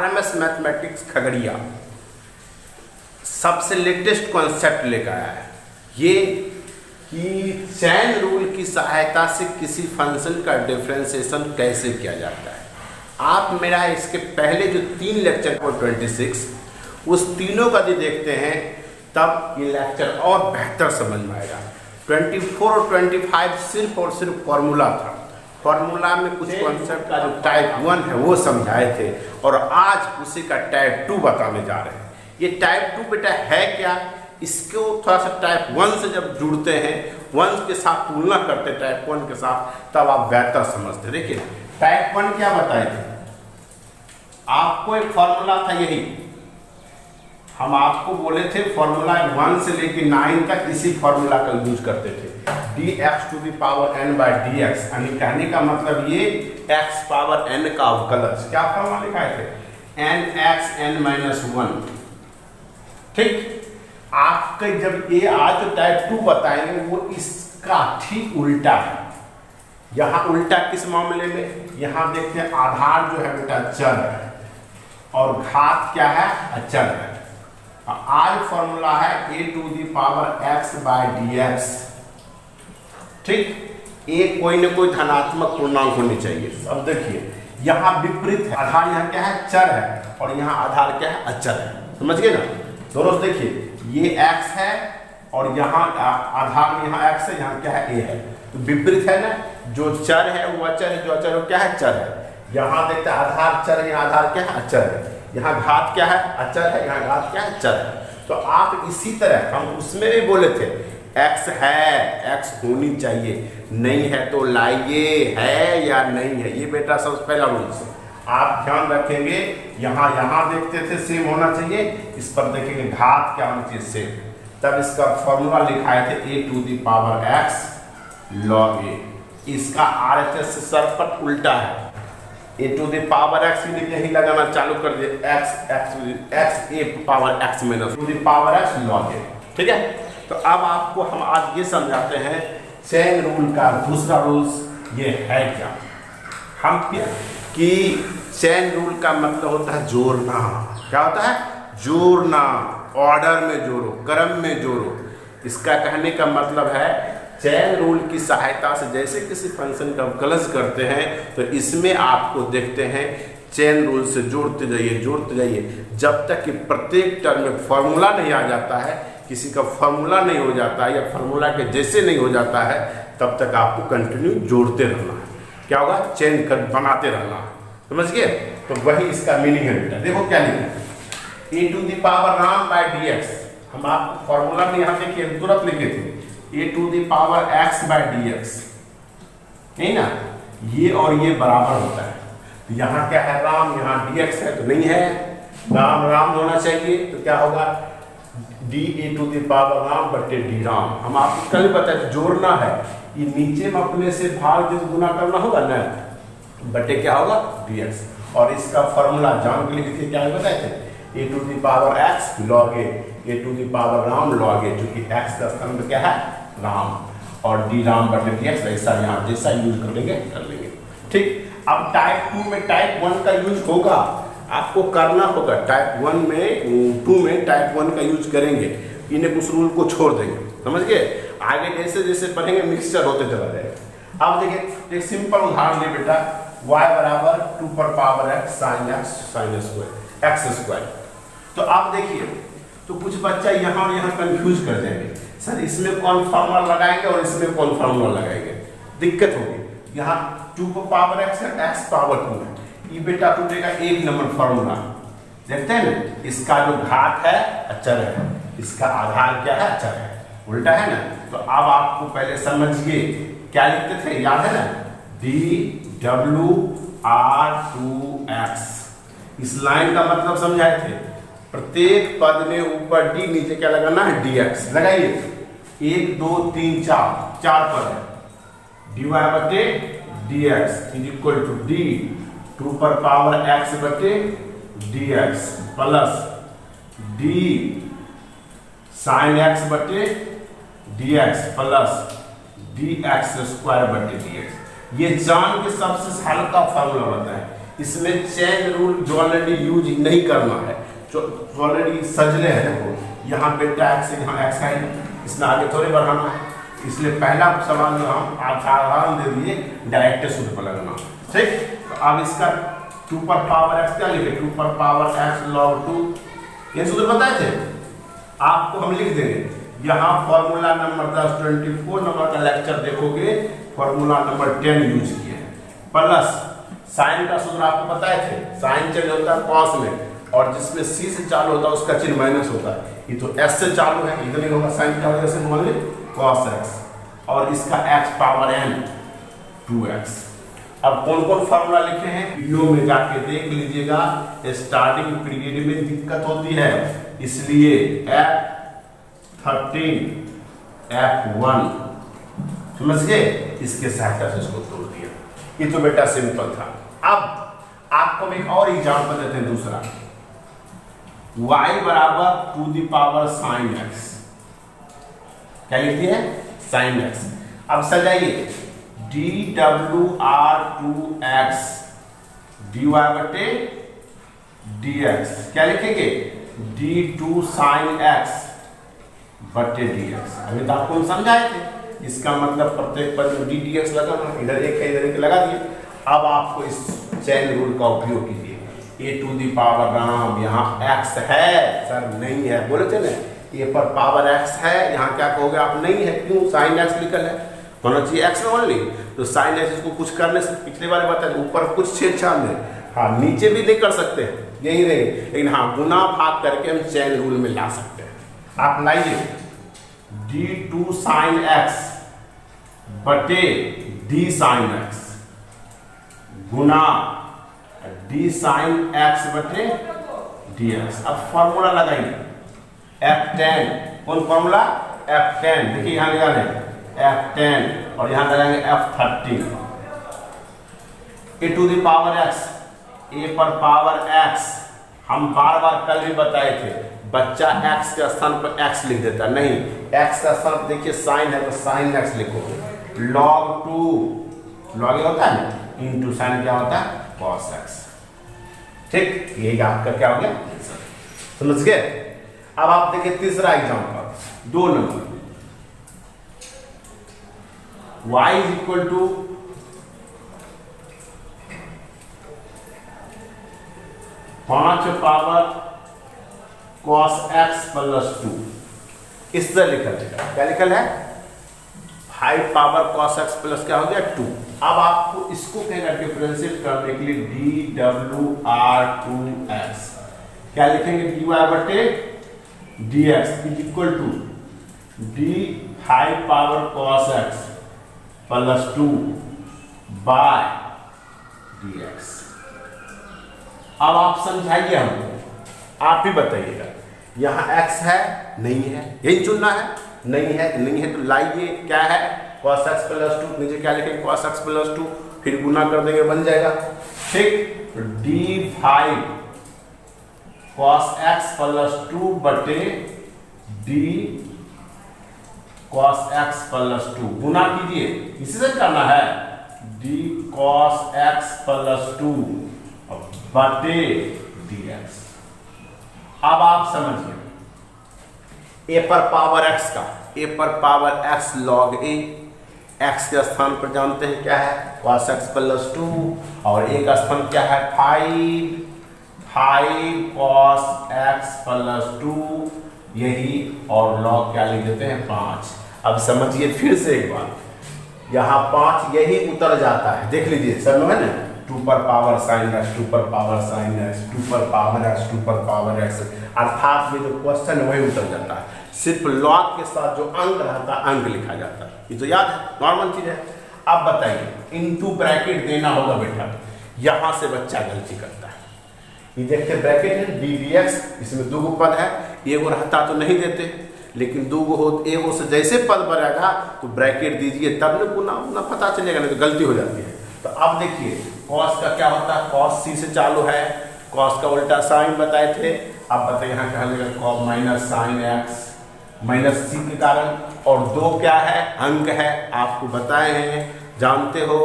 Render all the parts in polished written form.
RMS mathematics Khagaria सबसे latest concept लेकर आया है, ये कि चैन रूल की सहायता से किसी फंक्शन का डिफरेंशिएशन कैसे किया जाता है। आप मेरा इसके पहले जो 3 लेक्चर को 26 उस तीनों का यदि देखते हैं तब ये लेक्चर और बेहतर समझ में आएगा। 24 और 25 सिर्फ और सिर्फ फॉर्मूला था, फॉर्मूला में कुछ कॉन्सेप्ट का जो टाइप 1 है वो समझाए थे और आज उसी का टाइप 2 बताने जा रहे हैं। ये टाइप 2 बेटा है क्या, इसको थोड़ा सा टाइप 1 से जब जुड़ते हैं, 1 के साथ तुलना करते हैं टाइप 1 के साथ, तब आप बेहतर समझते। देखिए टाइप 1 क्या बताए थे, आपको एक फॉर्मूला था, यही हम आपको बोले थे फॉर्मूला 1 से लेकर 9 तक इसी फॉर्मूला का यूज करते थे, dx⁻n/dx, यानी कहने का मतलब ये x⁻n का अवकलज। क्या फॉर्मूला लिखाए थे, nxn-1। ठीक, आपके जब ये आज जो टाइप 2 बताएंगे वो इसका ठीक उल्टा है। यहाँ उल्टा किस मामले में, यहाँ देखते हैं आधार जो है बेटा चर है और घात क्या है, अचर है। आज फॉर्मूला है a⁻x/dx। ठीक, एक कोई ना कोई धनात्मक पूर्णांक होनी चाहिए। अब देखिए यहाँ विपरीत है, आधार यहाँ क्या है, चर है, और यहाँ आधार क्या है, अचर है। समझ गए ना दोनों। देखिए ये x है और यहाँ आधार में यहाँ x है, यहाँ क्या है, a है, तो विपरीत है ना। जो चर है वो अचर है, जो अचर है वो क्या है, चर है। यहाँ देखते हैं आधार चर है, यहाँ आधार क्या है, अचर है। यहाँ घात क्या है, अचर है, यहाँ घात क्या है, चर है। तो आप इसी तरह, हम उसमें भी बोले थे x है, x होनी चाहिए, नहीं है तो लाइए, है या नहीं है। ये बेटा सबसे पहला रूल से आप ध्यान रखेंगे। यहाँ देखते थे सेम होना चाहिए, इस पर देखेंगे घात क्या होना चाहिए, सेम। तब इसका फॉर्मूला लिखाए थे a⁻x log a। इसका RHS से सरपट उल्टा है, a⁻x यही लगाना चालू कर दिए, x a⁻x log a। ठीक है, तो अब आपको हम आज ये समझाते हैं चैन रूल का दूसरा रूल्स ये है क्या। हम कि चैन रूल का मतलब होता है जोड़ना। क्या होता है, जोड़ना, ऑर्डर में जोड़ो, क्रम में जोड़ो। इसका कहने का मतलब है चैन रूल की सहायता से जैसे किसी फंक्शन का अवकलज करते हैं तो इसमें आपको देखते हैं चैन रूल से जोड़ते जाइए जब तक कि प्रत्येक टर्म में फॉर्मूला नहीं आ जाता है, किसी का फॉर्मूला नहीं हो जाता है या फॉर्मूला के जैसे नहीं हो जाता है, तब तक आपको कंटिन्यू जोड़ते रहना है। क्या होगा, चैन बनाते रहना है। समझ गए, तो वही इसका मीनिंग है बेटा। देखो क्या लिखा है, a⁻r/dx। हम आपको फॉर्मूला में यहाँ देखिए तुरंत लिखे थे a⁻x/dx, नहीं ना, ये और ये बराबर होता है। तो यहाँ क्या है, राम, यहाँ dx है तो नहीं है, राम होना चाहिए, तो क्या होगा dA⁻r/d राम। हम आपको कल बताए जोड़ना है, ये नीचे में अपने से भाग जो गुना करना होगा ना, बटे क्या होगा, dx। और इसका फॉर्मूला जान के लिए क्या बताए थे, a⁻x log a, a⁻राम log a, जो कि x का स्थान में क्या है, राम, और d राम बटे dx। ऐसा यहाँ जैसा यूज कर लेंगे। ठीक, अब टाइप 2 में टाइप 1 का यूज होगा, आपको करना होगा। टाइप 1 में 2 में टाइप 1 का यूज करेंगे, इन्हें कुछ रूल को छोड़ देंगे। समझ गए, आगे जैसे जैसे पढ़ेंगे मिक्सचर होते चला जाएगा। अब देखिए एक सिंपल उदाहरण ले बेटा, y = 2x sin x²। तो आप देखिए, तो कुछ बच्चा यहाँ और यहाँ कंफ्यूज कर जाएंगे, सर इसमें कौन फॉर्मूला लगाएंगे और इसमें कौन फॉर्मूला लगाएंगे, दिक्कत होगी। यहाँ 2x है, x⁻2 है, ये बेटा टूटेगा 1 नंबर फॉर्मूला। देखते हैं ना, इसका जो घात है अचर है, इसका आधार क्या है, अचर है, उल्टा है ना। तो अब आपको पहले समझिए क्या लिखते थे, याद है ना, dWr2x। इस लाइन का मतलब समझाए थे, प्रत्येक पद में ऊपर d, नीचे क्या लगाना है, dx लगाइए। 1 2 3 4 पद है, dy/dx = d2x/dx plus d sin x/dx plus dx² / dx। ये जान के सबसे हल्का फॉर्मूला बताए, इसमें चेन रूल जो ऑलरेडी यूज नहीं करना है, जो ऑलरेडी सजले हैं, देखो यहाँ बेटा एक्स है, यहाँ एक्स है, इसमें आगे थोड़े बढ़ाना है, इसलिए पहला सवाल में हम आधार दे दिए, डायरेक्ट सूत्र पर लगना। ठीक, तो अब इसका 2 पर पावर एक्स क्या लिखे, 2 पर पावर एक्स log 2, ये सूत्र बताए थे आपको, हम लिख देंगे यहाँ फॉर्मूला नंबर 10 24 नंबर का लेक्चर देखोगे, फॉर्मूला नंबर 10 यूज किए हैं, प्लस साइन का सूत्र आपको बताए थे, साइन चेंज होता है कॉस में, और जिसमें सी से चालू होता है उसका चिन्ह माइनस होता है, ये तो एस से चालू है, इधर नहीं होगा, साइन क्या वजह से मान ली कॉस एक्स, और इसका एक्स पावर एन 2x। अब कौन कौन फार्मूला लिखे हैं वीडियो में जाके देख लीजिएगा, स्टार्टिंग पीरियड में दिक्कत होती है, इसलिए F13 F1 समझ गए, इसके सहायता से इसको तोड़ दिया। ये तो बेटा सिंपल था। अब आपको एक और एग्जांपल देते हैं दूसरा, y बराबर to the power sine x, क्या लिखती है साइन एक्स। अब सजाइए dWr2x dy बटे dx, क्या लिखेंगे d2 sin x बटे dx। अभी तो आपको हम समझाए थे, इसका मतलब प्रत्येक पद में ddx लगाना, इधर एक है इधर एक लगा दिए। अब आपको इस चैन रूल का उपयोग कीजिए, a टू दी पावर राम, यहाँ x है सर नहीं है, बोले थे ना a पर पावर x है, यहाँ क्या कहोगे आप नहीं है, क्यों साइन x लिखल है, होना चाहिए x में ओनली, तो साइन एक्स को कुछ करने से पिछले बारे बताया ऊपर कुछ छेड़छाड़ नहीं, हाँ नीचे भी नहीं कर सकते यही नहीं, लेकिन हाँ गुना भाग करके हम चैन रूल में ला सकते हैं। आप लाइए d2 साइन एक्स बटे d साइन एक्स गुना d साइन एक्स बटे dx। अब फॉर्मूला लगाइए F10, कौन फॉर्मूला F10, देखिए यहाँ लगा लें F10 और यहाँ लगाएंगे F13, a to the power x, a पर पावर x, हम बार बार कल भी बताए थे बच्चा x के स्थान पर x लिख देता, नहीं x का स्थान पर देखिए साइन है तो साइन x लिखो, log 2 log होता है ना इंटू साइन क्या होता है cos x। ठीक, यही आपका क्या हो गया, समझ गए। अब आप देखिए तीसरा example 2 number, y is equal to पांच पावर cos x प्लस 2, इस तरह लिखल है, क्या लिखल है 5 पावर cos x प्लस क्या हो गया 2। अब आपको इसको कहना डिफरेंशिएट करने के लिए dWr2x, क्या लिखेंगे dy बटे dx is equal to d5 power cos x plus 2 by dx। अब आप समझाइए हमको, आप ही बताइएगा, यहाँ x है नहीं है, यही चुनना है, नहीं है तो लाइए क्या है cos x प्लस 2, नीचे क्या लिखेंगे cos x प्लस 2, फिर गुना कर देंगे बन जाएगा। ठीक, d5 cos x प्लस 2 बटे d cos x प्लस 2, गुना कीजिए, इसी से करना है d cos x प्लस 2 बटे dx। अब आप समझिए a पर पावर x का, a पर power x log a, x के स्थान पर जानते हैं क्या है cos x प्लस 2, और a का स्थान क्या है 5 cos x प्लस 2, यही, और log क्या लिख देते हैं 5। अब समझिए फिर से एक बार, यहाँ 5 यही उतर जाता है, देख लीजिए सब है ना, 2 पर पावर साइन x, 2 पर पावर साइन x, 2 पर पावर x, 2 पर पावर x, अर्थात में जो क्वेश्चन है वही उतर जाता है, सिर्फ लॉग के साथ जो अंक रहता है अंक लिखा जाता है, ये तो याद है, नॉर्मल चीज है। अब बताइए इनटू ब्रैकेट देना होगा बेटा, यहाँ से बच्चा गलती करता है, ये देखते ब्रैकेट है ddx, इसमें 2 पद है, एगो रहता तो नहीं देते, लेकिन 2 हो, एगो से जैसे पद बढ़ेगा तो ब्रैकेट दीजिए, तब न गुना पता चलेगा, नहीं तो गलती हो जाती है। तो अब देखिए cos का क्या होता है, cos c से चालू है, cos का उल्टा साइन बताए थे, अब बताइए यहाँ क्या लगेगा cos minus sine x minus c के कारण, और 2 क्या है अंक है, आपको बताए हैं जानते हो,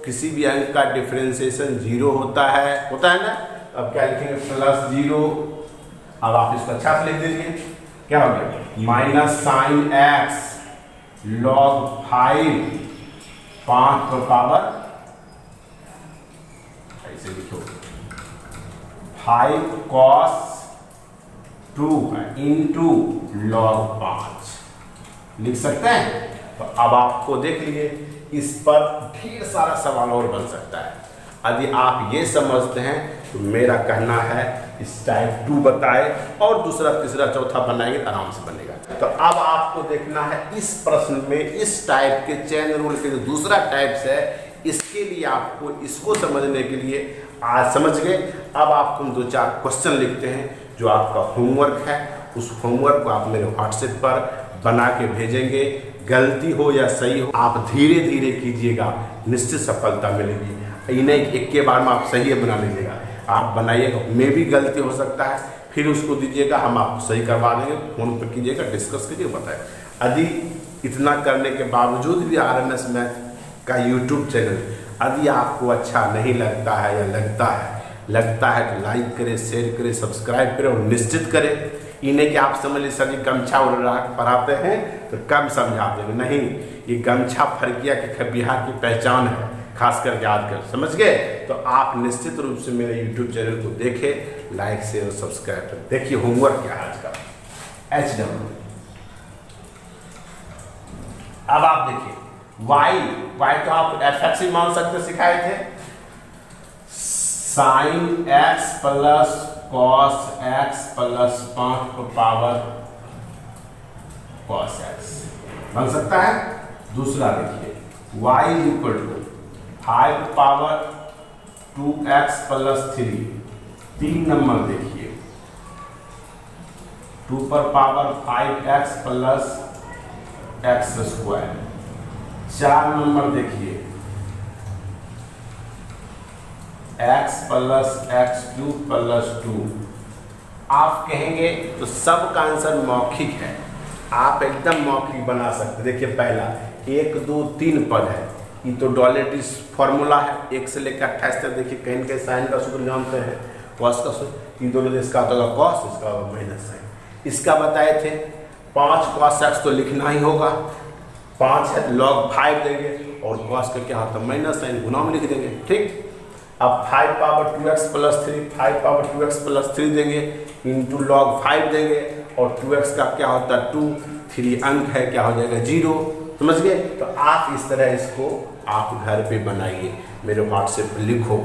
किसी भी अंक का डिफरेंशिएशन 0 होता है ना। अब क्या लिखेंगे, +0। अब आप इसको अच्छा से लिख दीजिए, क्या हो गया, माइनस साइन एक्स log 5 5 पर पावर, ऐसे लिखो 5 cos 2 इंटू log 5 लिख सकते हैं। तो अब आपको देख लिए, इस पर ढेर सारा सवाल और बन सकता है। यदि आप ये समझते हैं तो मेरा कहना है इस टाइप 2 बताए और दूसरा तीसरा चौथा बनाएंगे तो आराम से बनेगा। तो अब आपको देखना है इस प्रश्न में इस टाइप के चेन रूल के जो दूसरा टाइप्स है, इसके लिए आपको इसको समझने के लिए आज समझ गए। अब आपको हम 2-4 क्वेश्चन लिखते हैं जो आपका होमवर्क है। उस होमवर्क को आप मेरे व्हाट्सएप पर बना के भेजेंगे। गलती हो या सही हो, आप धीरे धीरे कीजिएगा, निश्चित सफलता मिलेगी। इन्हें एक के बार में आप सही बना लीजिएगा, आप बनाइएगा, में भी गलती हो सकता है, फिर उसको दीजिएगा, हम आपको सही करवा देंगे। फोन पर कीजिएगा, डिस्कस कीजिएगा, बताए। यदि इतना करने के बावजूद भी RMS मैथ का यूट्यूब चैनल यदि आपको अच्छा नहीं लगता है या लगता है तो लाइक करें, शेयर करें, सब्सक्राइब करें और निश्चित करें। इन्हें कि आप समझ लीजिए सभी गमछा पढ़ाते हैं तो कम समझाते हैं, नहीं, ये गमछा फरकिया के बिहार की पहचान है, खासकर याद कर, समझ गए। तो आप निश्चित रूप से मेरे यूट्यूब चैनल को देखें, लाइक शेयर और सब्सक्राइब करें। देखिए होमवर्क क्या है आज का, HW। अब आप देखिए y तो आप fx ही मान सकते, सिखाए थे, sin x plus cos x plus 5 पर पावर cos x बन सकता है। दूसरा देखिए y equal to 5 power 2x plus 3। 3 number देखिए 2 पर power 5x plus x square. 4 number देखिए x प्लस x³ प्लस 2। आप कहेंगे तो सब का आंसर मौखिक है, आप एकदम मौखिक बना सकते। देखिए पहला 1 2 3 पद है, ये तो डुअलिटी फॉर्मूला है, 1 से लेकर 28 तक। देखिए कहीं कहीं साइन का सूत्र जानते हैं, कॉस का सूत्र, इन दोनों इसका होगा कॉस, इसका होगा माइनस साइन। इसका बताए थे 5 cos x तो लिखना ही होगा, 5 है log 5 देंगे और cos का क्या होता है माइनस साइन, गुना में लिख देंगे, ठीक। अब 5 power 2x plus 3, 5 power 2x plus 3 देंगे इंटू log 5 देंगे और 2x का क्या होता है 2, 3 अंक है, क्या हो जाएगा 0, समझ गए। तो आप इस तरह इसको आप घर पे बनाइए, मेरे व्हाट्सएप पे लिखो